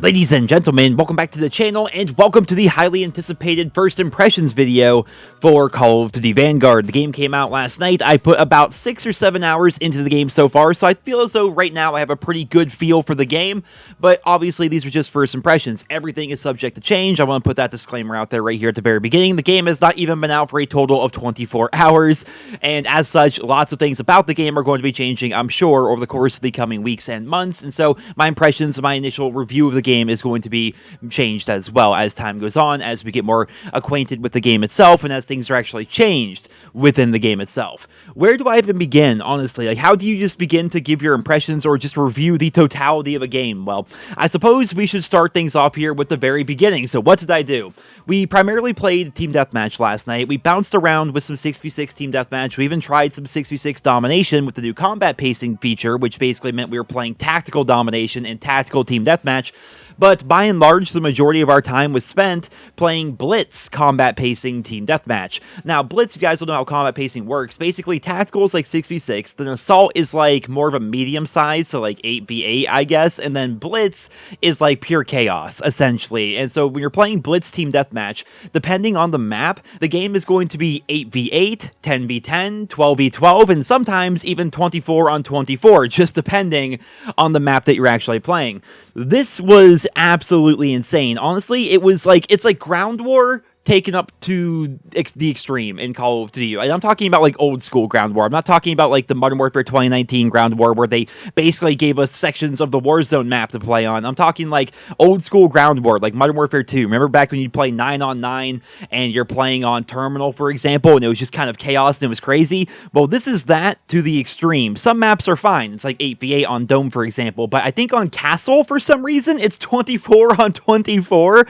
Ladies and gentlemen, welcome back to the channel, and welcome to the highly anticipated first impressions video for Call of Duty Vanguard. The game came out last night. I put about 6 or 7 hours into the game so far, so I feel as though right now I have a pretty good feel for the game, but obviously these are just first impressions. Everything is subject to change. I want to put that disclaimer out there right here at the very beginning. The game has not even been out for a total of 24 hours, and as such, lots of things about the game are going to be changing, I'm sure, over the course of the coming weeks and months, and so my impressions, my initial review of the game is going to be changed as well as time goes on, as we get more acquainted with the game itself, and as things are actually changed within the game itself. Where do I even begin, honestly? Like, how do you just begin to give your impressions or just review the totality of a game? Well, I suppose we should start things off here with the very beginning. So what did I do? We primarily played Team Deathmatch last night. We bounced around with some 6v6 Team Deathmatch. We even tried some 6v6 domination with the new combat pacing feature, which basically meant we were playing tactical domination and tactical Team Deathmatch. But by and large, the majority of our time was spent playing Blitz combat pacing Team Deathmatch. Now, Blitz, if you guys don't know how combat pacing works, basically tactical is like 6v6, then Assault is like more of a medium size, so like 8v8, I guess, and then Blitz is like pure chaos, essentially. And so when you're playing Blitz Team Deathmatch, depending on the map, the game is going to be 8v8, 10v10, 12v12, and sometimes even 24 on 24, just depending on the map that you're actually playing. This was absolutely insane. Honestly, it's like Ground War taken up to the extreme in Call of Duty. I'm talking about like old school Ground War. I'm not talking about like the Modern Warfare 2019 Ground War where they basically gave us sections of the Warzone map to play on. I'm talking like old school Ground War, like Modern Warfare 2. Remember back when you'd play 9 on 9 and you're playing on Terminal, for example, and it was just kind of chaos and it was crazy? Well, this is that to the extreme. Some maps are fine. It's like 8v8 on Dome, for example, but I think on Castle, for some reason, it's 24 on 24,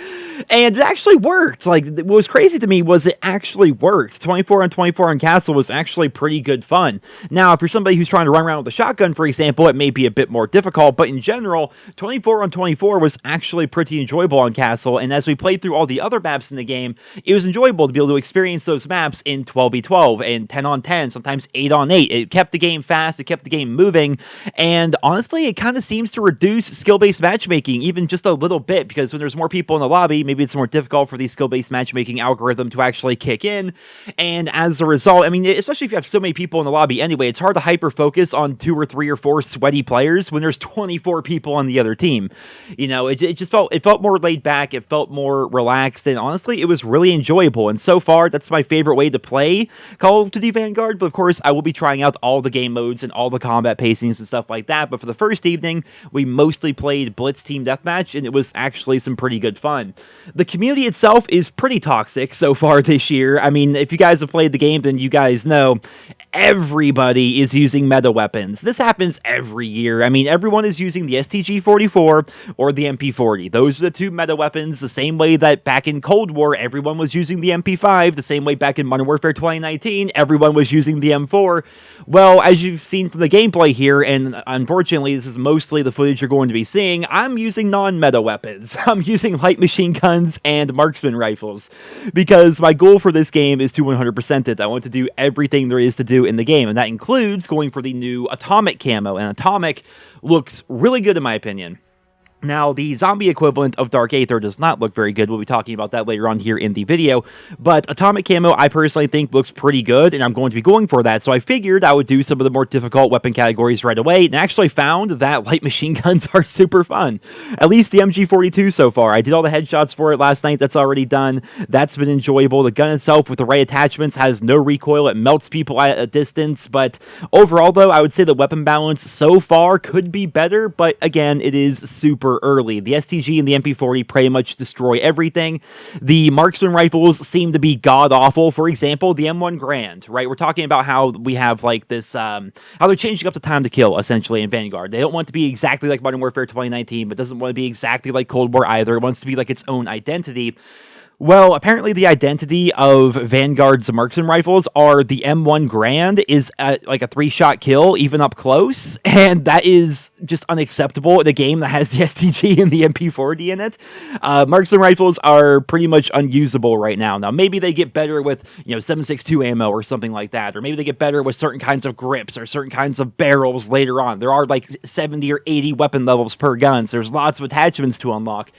and it actually worked. Like, what was crazy to me was it actually worked. 24 on 24 on Castle was actually pretty good fun. Now, if you're somebody who's trying to run around with a shotgun, for example, it may be a bit more difficult, but in general, 24 on 24 was actually pretty enjoyable on Castle, and as we played through all the other maps in the game, it was enjoyable to be able to experience those maps in 12v12 and 10 on 10, sometimes 8 on 8. It kept the game fast, it kept the game moving, and honestly, it kind of seems to reduce skill-based matchmaking even just a little bit, because when there's more people in the lobby, maybe it's more difficult for these skill-based matchmaking algorithm to actually kick in, and as a result, I mean, especially if you have so many people in the lobby anyway, it's hard to hyper-focus on 2 or 3 or 4 sweaty players when there's 24 people on the other team. You know, it felt more laid back, it felt more relaxed, and honestly, it was really enjoyable, and so far, that's my favorite way to play Call of Duty Vanguard, but of course, I will be trying out all the game modes and all the combat pacings and stuff like that, but for the first evening, we mostly played Blitz Team Deathmatch, and it was actually some pretty good fun. The community itself is pretty toxic so far this year. I mean, if you guys have played the game, then you guys know everybody is using meta weapons. This happens every year. I mean, everyone is using the STG-44 or the MP-40. Those are the 2 meta weapons, the same way that back in Cold War, everyone was using the MP-5, the same way back in Modern Warfare 2019, everyone was using the M4. Well, as you've seen from the gameplay here, and unfortunately, this is mostly the footage you're going to be seeing, I'm using non-meta weapons. I'm using light machine guns and marksman rifles, because my goal for this game is to 100% it. I want to do everything there is to do in the game, and that includes going for the new Atomic camo, and Atomic looks really good in my opinion. Now, the zombie equivalent of Dark Aether does not look very good. We'll be talking about that later on here in the video. But Atomic Camo, I personally think looks pretty good, and I'm going to be going for that. So I figured I would do some of the more difficult weapon categories right away, and actually found that light machine guns are super fun. At least the MG42 so far. I did all the headshots for it last night. That's already done. That's been enjoyable. The gun itself, with the right attachments, has no recoil. It melts people at a distance. But overall, though, I would say the weapon balance so far could be better. But again, it is super early. The STG and the MP40 pretty much destroy everything. The marksman rifles seem to be god-awful. For example, the M1 Grand, right? We're talking about how we have like this, how they're changing up the time to kill, essentially, in Vanguard. They don't want it to be exactly like Modern Warfare 2019, but doesn't want to be exactly like Cold War either. It wants to be like its own identity. Well, apparently the identity of Vanguard's marksman rifles are the M1 Grand is like a 3-shot kill, even up close, and that is just unacceptable in a game that has the STG and the MP40 in it. Marksman rifles are pretty much unusable right now. Now, maybe they get better with, 7.62 ammo or something like that, or maybe they get better with certain kinds of grips or certain kinds of barrels later on. There are like 70 or 80 weapon levels per gun, so there's lots of attachments to unlock.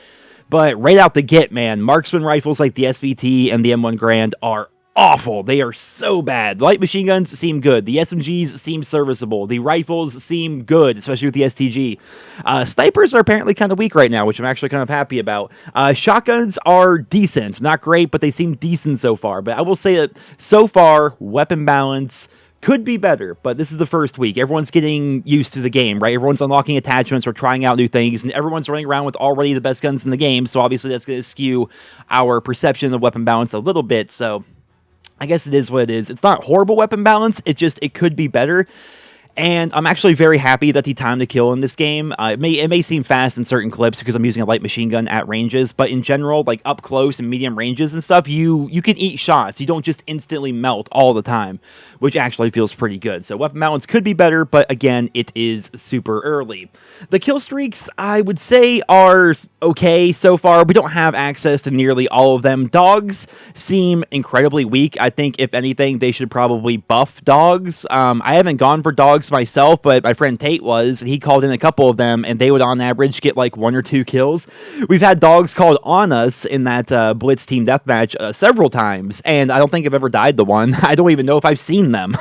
But right out the get, man, marksman rifles like the SVT and the M1 Grand are awful. They are so bad. Light machine guns seem good. The SMGs seem serviceable. The rifles seem good, especially with the STG. Snipers are apparently kind of weak right now, which I'm actually kind of happy about. Shotguns are decent. Not great, but they seem decent so far. But I will say that so far, weapon balance could be better, but this is the first week. Everyone's getting used to the game, right? Everyone's unlocking attachments or trying out new things, and everyone's running around with already the best guns in the game, so obviously that's going to skew our perception of weapon balance a little bit, so I guess it is what it is. It's not horrible weapon balance, it could be better. And I'm actually very happy that the time to kill in this game, it may seem fast in certain clips because I'm using a light machine gun at ranges, but in general, like up close and medium ranges and stuff, you can eat shots. You don't just instantly melt all the time, which actually feels pretty good. So weapon balance could be better, but again, it is super early. The kill streaks, I would say, are okay so far. We don't have access to nearly all of them. Dogs seem incredibly weak. I think, if anything, they should probably buff dogs. I haven't gone for dogs myself, but my friend Tate was. He called in a couple of them, and they would on average get like 1 or 2 kills. We've had dogs called on us in that Blitz team deathmatch several times, and I don't think I've ever died to one. I don't even know if I've seen them.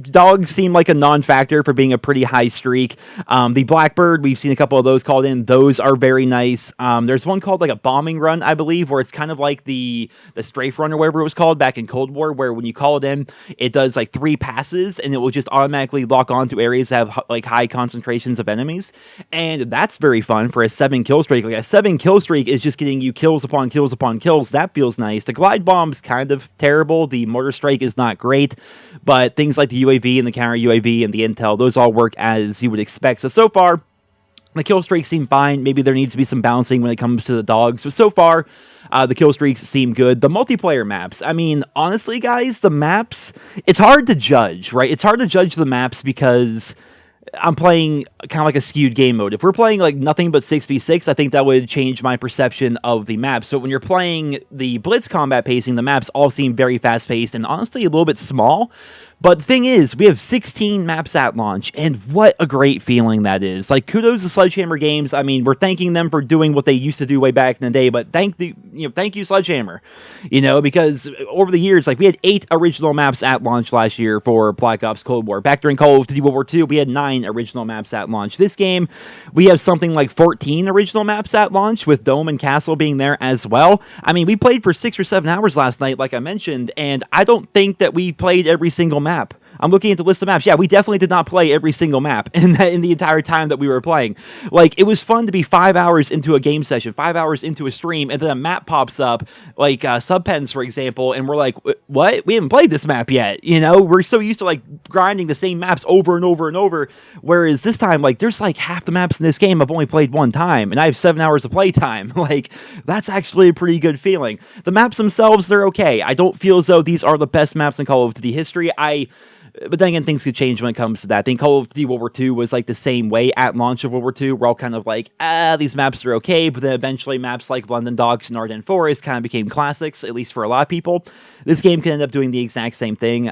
Dogs seem like a non-factor for being a pretty high streak. The Blackbird, we've seen a couple of those called in. Those are very nice. There's one called like a bombing run, I believe, where it's kind of like the strafe run or whatever it was called back in Cold War, where when you call it in, it does like 3 passes, and it will just automatically lock onto areas that have like high concentrations of enemies, and that's very fun for a 7 kill streak. Like a 7 kill streak is just getting you kills upon kills upon kills. That feels nice. The glide bomb's kind of terrible. The mortar strike is not great, but things like the UAV and the counter UAV and the intel, those all work as you would expect. So far, the kill streaks seem fine. Maybe there needs to be some balancing when it comes to the dogs, but so far, the kill streaks seem good. The multiplayer maps, I mean, honestly, guys, the maps, it's hard to judge, right? It's hard to judge the maps because I'm playing kind of like a skewed game mode. If we're playing like nothing but 6v6, I think that would change my perception of the maps. So when you're playing the Blitz combat pacing, the maps all seem very fast-paced and honestly a little bit small. But the thing is, we have 16 maps at launch, and what a great feeling that is. Like, kudos to Sledgehammer Games. I mean, we're thanking them for doing what they used to do way back in the day, but thank you, Sledgehammer. Because over the years, like, we had 8 original maps at launch last year for Black Ops Cold War. Back during Call of Duty World War II, we had 9 original maps at launch. This game, we have something like 14 original maps at launch, with Dome and Castle being there as well. I mean, we played for 6 or 7 hours last night, like I mentioned, and I don't think that we played every single map. I'm looking at the list of maps. Yeah, we definitely did not play every single map in the entire time that we were playing. Like, it was fun to be 5 hours into a game session, 5 hours into a stream, and then a map pops up, like Subpens, for example, and we're like, what? We haven't played this map yet. We're so used to, like, grinding the same maps over and over and over, whereas this time, like, there's, like, half the maps in this game I've only played one time, and I have 7 hours of playtime. Like, that's actually a pretty good feeling. The maps themselves, they're okay. I don't feel as though these are the best maps in Call of Duty history. But then again, things could change when it comes to that. I think Call of Duty World War II was like the same way at launch of World War II. We're all kind of like, these maps are okay, but then eventually maps like London Docks and Ardennes Forest kind of became classics, at least for a lot of people. This game can end up doing the exact same thing.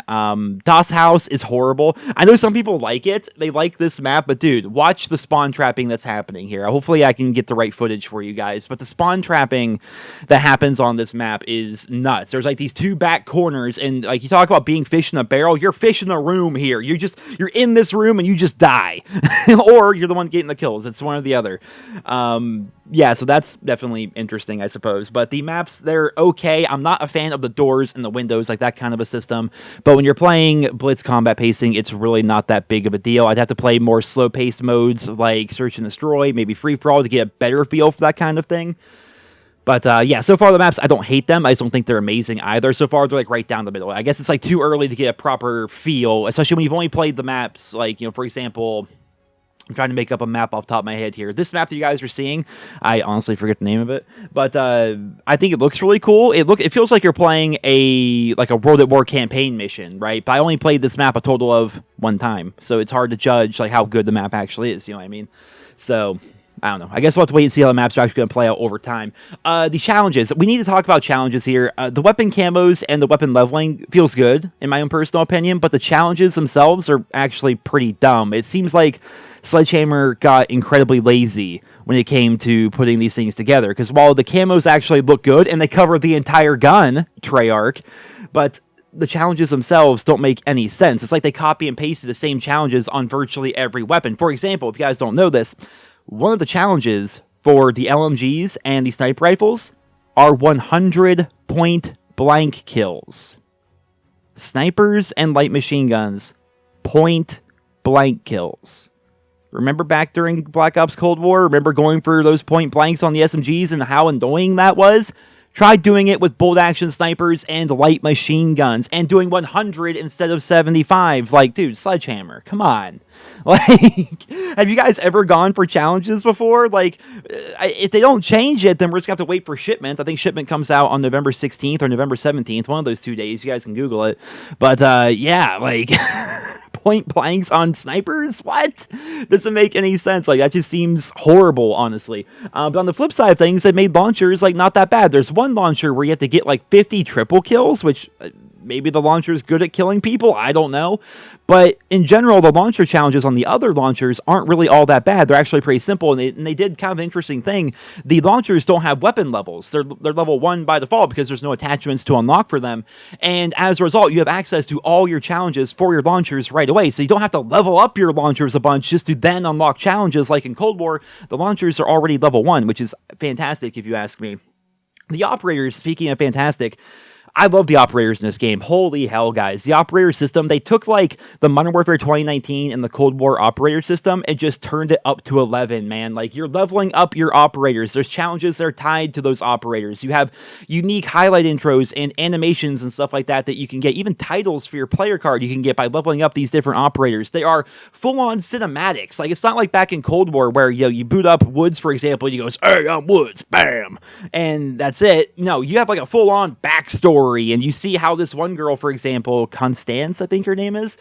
Das House is horrible. I know some people like it. They like this map, but dude, watch the spawn trapping that's happening here. Hopefully I can get the right footage for you guys, but the spawn trapping that happens on this map is nuts. There's like these 2 back corners, and like you talk about being fish in a barrel, you're fish in a room here. You're in this room and you just die. Or you're the one getting the kills. It's one or the other. Yeah, so that's definitely interesting, I suppose. But the maps, they're okay. I'm not a fan of the doors and the windows, like that kind of a system. But when you're playing Blitz combat pacing, it's really not that big of a deal. I'd have to play more slow-paced modes like Search and Destroy, maybe Free-For-All to get a better feel for that kind of thing. But yeah, so far the maps, I don't hate them. I just don't think they're amazing either. So far, they're like right down the middle. I guess it's like too early to get a proper feel, especially when you've only played the maps, like, for example, I'm trying to make up a map off the top of my head here. This map that you guys are seeing, I honestly forget the name of it, but I think it looks really cool. It feels like you're playing a World at War campaign mission, right? But I only played this map a total of 1 time, so it's hard to judge like how good the map actually is. You know what I mean? So I don't know. I guess we'll have to wait and see how the maps are actually going to play out over time. The challenges. We need to talk about challenges here. The weapon camos and the weapon leveling feels good, in my own personal opinion, but the challenges themselves are actually pretty dumb. It seems like Sledgehammer got incredibly lazy when it came to putting these things together, because while the camos actually look good and they cover the entire gun, Treyarch, but the challenges themselves don't make any sense. It's like they copy and pasted the same challenges on virtually every weapon. For example, if you guys don't know this, one of the challenges for the LMGs and the sniper rifles are 100 point blank kills. Snipers and light machine guns, point blank kills. Remember back during Black Ops Cold War? Remember going for those point blanks on the SMGs and how annoying that was? Try doing it with bolt action snipers and light machine guns and doing 100 instead of 75. Like, dude, Sledgehammer, come on. Like, have you guys ever gone for challenges before? Like, if they don't change it, then we're just going to have to wait for shipment. I think shipment comes out on November 16th or November 17th, one of those 2 days. You guys can Google it. But, yeah, like... point blanks on snipers? What? Doesn't make any sense. Like, that just seems horrible, honestly. But on the flip side of things, they made launchers, like, not that bad. There's one launcher where you have to get, like, 50 triple kills, which... maybe the launcher is good at killing people. I don't know. But in general, the launcher challenges on the other launchers aren't really all that bad. They're actually pretty simple. And they did kind of an interesting thing. The launchers don't have weapon levels. They're level 1 by default because there's no attachments to unlock for them. And as a result, you have access to all your challenges for your launchers right away. So you don't have to level up your launchers a bunch just to then unlock challenges like in Cold War. The launchers are already level 1, which is fantastic if you ask me. The operators, speaking of fantastic... I love the operators in this game. Holy hell, guys. The operator system, they took like the Modern Warfare 2019 and the Cold War operator system and just turned it up to 11, man. Like, you're leveling up your operators. There's challenges that are tied to those operators. You have unique highlight intros and animations and stuff like that that you can get. Even titles for your player card you can get by leveling up these different operators. They are full-on cinematics. Like, it's not like back in Cold War where, you know, you boot up Woods, for example, and he goes, "Hey, I'm Woods," bam, and that's it. No, you have like a full-on backstory. And you see how this one girl, for example, Constance, I think her name is,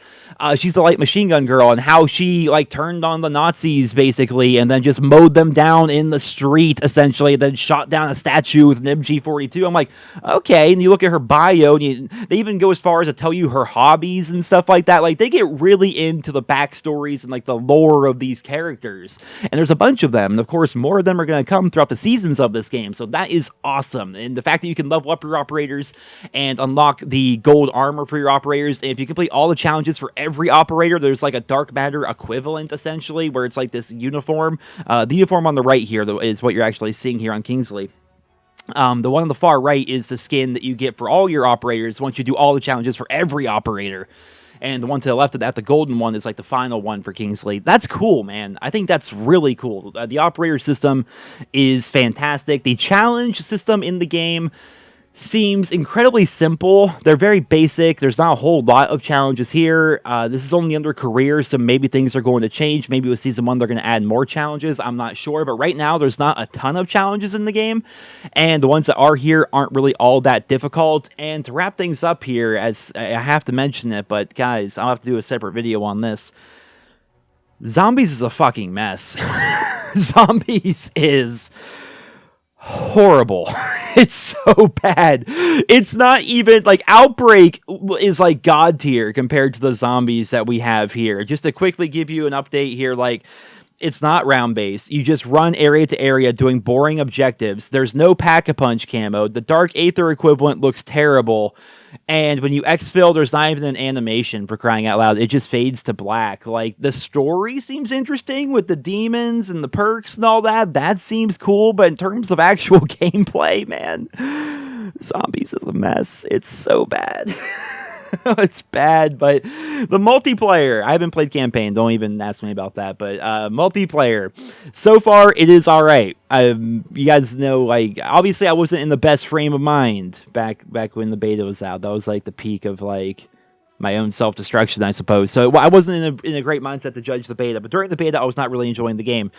she's a light machine gun girl, and how she like turned on the Nazis basically, and then just mowed them down in the street essentially, then shot down a statue with an MG42. I'm like, okay. And you look at her bio, and they even go as far as to tell you her hobbies and stuff like that. Like, they get really into the backstories and like the lore of these characters, and there's a bunch of them, and of course more of them are going to come throughout the seasons of this game. So that is awesome. And the fact that you can level up your operators and unlock the gold armor for your operators. And if you complete all the challenges for every operator, there's like a dark matter equivalent, essentially, where it's like this uniform. The uniform on the right here is what you're actually seeing here on Kingsley. The one on the far right is the skin that you get for all your operators once you do all the challenges for every operator. And the one to the left of that, the golden one, is like the final one for Kingsley. That's cool, man. I think that's really cool. The operator system is fantastic. The challenge system in the game seems incredibly simple. They're very basic. There's not a whole lot of challenges here. This is only under career, so maybe things are going to change. Maybe with Season 1, they're going to add more challenges. I'm not sure, but right now, there's not a ton of challenges in the game, and the ones that are here aren't really all that difficult. And to wrap things up here, as I have to mention it, but guys, I'll have to do a separate video on this. Zombies is a fucking mess. Zombies is horrible. It's so bad. It's not even like Outbreak is like god tier compared to the zombies that we have here. Just to quickly give you an update here, like, it's not round based. You just run area to area doing boring objectives. There's no pack-a-punch camo. The Dark Aether equivalent looks terrible. And when you exfil, there's not even an animation, for crying out loud. It just fades to black. Like, the story seems interesting with the demons and the perks and all that. That seems cool. But in terms of actual gameplay, man, Zombies is a mess. It's so bad. It's bad, but the multiplayer, I haven't played campaign, don't even ask me about that, but multiplayer, so far, it is alright. You guys know, like, obviously I wasn't in the best frame of mind back when the beta was out. That was, like, the peak of, like, my own self-destruction, I suppose. So I wasn't in a great mindset to judge the beta, but during the beta, I was not really enjoying the game.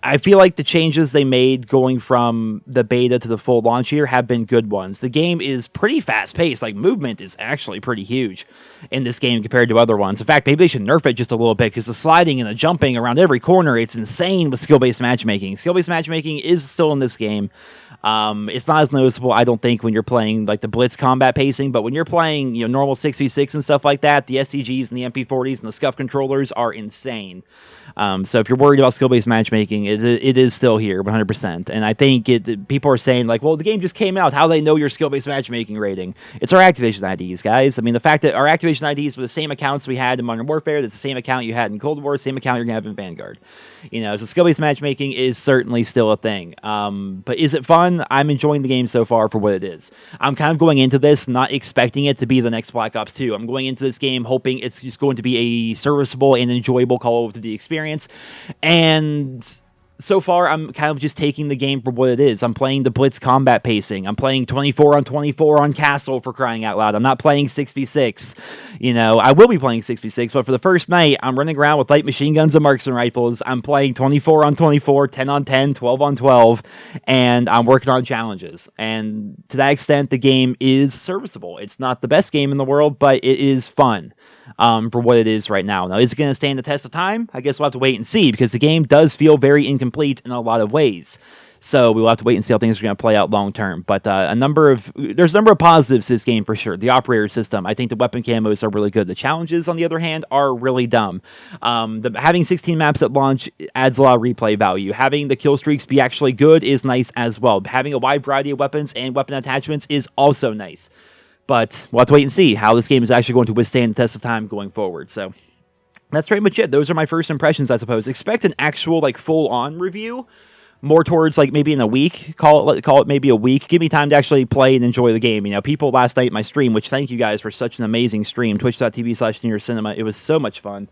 I feel like the changes they made going from the beta to the full launch here have been good ones. The game is pretty fast-paced. Like, movement is actually pretty huge in this game compared to other ones. In fact, maybe they should nerf it just a little bit, because the sliding and the jumping around every corner, it's insane with skill-based matchmaking. Skill-based matchmaking is still in this game. It's not as noticeable, I don't think, when you're playing like the Blitz combat pacing, but when you're playing, you know, normal 6v6 and stuff like that, the SCGs and the MP40s and the SCUF controllers are insane. So if you're worried about skill-based matchmaking, it is still here 100%. And I think people are saying, like, well, the game just came out, how do they know your skill-based matchmaking rating? It's our Activision IDs, guys. I mean, the fact that our Activision IDs were the same accounts we had in Modern Warfare, that's the same account you had in Cold War, same account you're going to have in Vanguard. You know, so skill-based matchmaking is certainly still a thing. But is it fun? I'm enjoying the game so far for what it is. I'm kind of going into this not expecting it to be the next Black Ops 2. I'm going into this game hoping it's just going to be a serviceable and enjoyable Call of Duty experience. And so far, I'm kind of just taking the game for what it is. I'm playing the Blitz combat pacing. I'm playing 24 on 24 on Castle, for crying out loud. I'm not playing 6v6. You know, I will be playing 6v6, but for the first night, I'm running around with light machine guns and marksman rifles. I'm playing 24 on 24, 10 on 10, 12 on 12, and I'm working on challenges. And to that extent, the game is serviceable. It's not the best game in the world, but it is fun. For what it is right now. Now, is it going to stand the test of time? I guess we'll have to wait and see, because the game does feel very incomplete in a lot of ways. So we will have to wait and see how things are going to play out long term. But there's a number of positives to this game for sure. The operator system, I think the weapon camos are really good. The challenges, on the other hand, are really dumb. Having 16 maps at launch adds a lot of replay value. Having the kill streaks be actually good is nice as well. Having a wide variety of weapons and weapon attachments is also nice. But we'll have to wait and see how this game is actually going to withstand the test of time going forward. So that's pretty much it. Those are my first impressions, I suppose. Expect an actual, like, full-on review more towards, like, maybe in a week. Call it maybe a week. Give me time to actually play and enjoy the game. You know, people last night in my stream, which thank you guys for such an amazing stream, twitch.tv/NerosCinema. It was so much fun.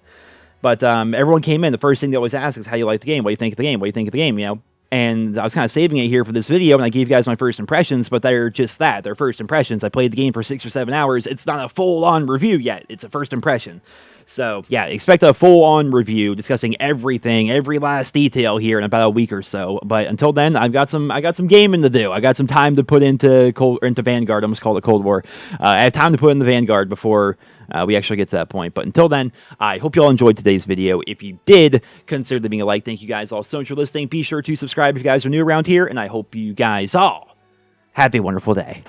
But everyone came in. The first thing they always ask is, how you like the game? What do you think of the game? What do you think of the game, you know? And I was kind of saving it here for this video, and I gave you guys my first impressions, but they're just that. They're first impressions. I played the game for 6 or 7 hours. It's not a full-on review yet. It's a first impression. So, yeah, expect a full-on review discussing everything, every last detail here in about a week or so. But until then, I got some gaming to do. I got some time to put into Vanguard. I almost called it Cold War. I have time to put in the Vanguard before we actually get to that point. But until then, I hope you all enjoyed today's video. If you did, consider leaving a like. Thank you guys all so much for listening. Be sure to subscribe if you guys are new around here, and I hope you guys all have a wonderful day.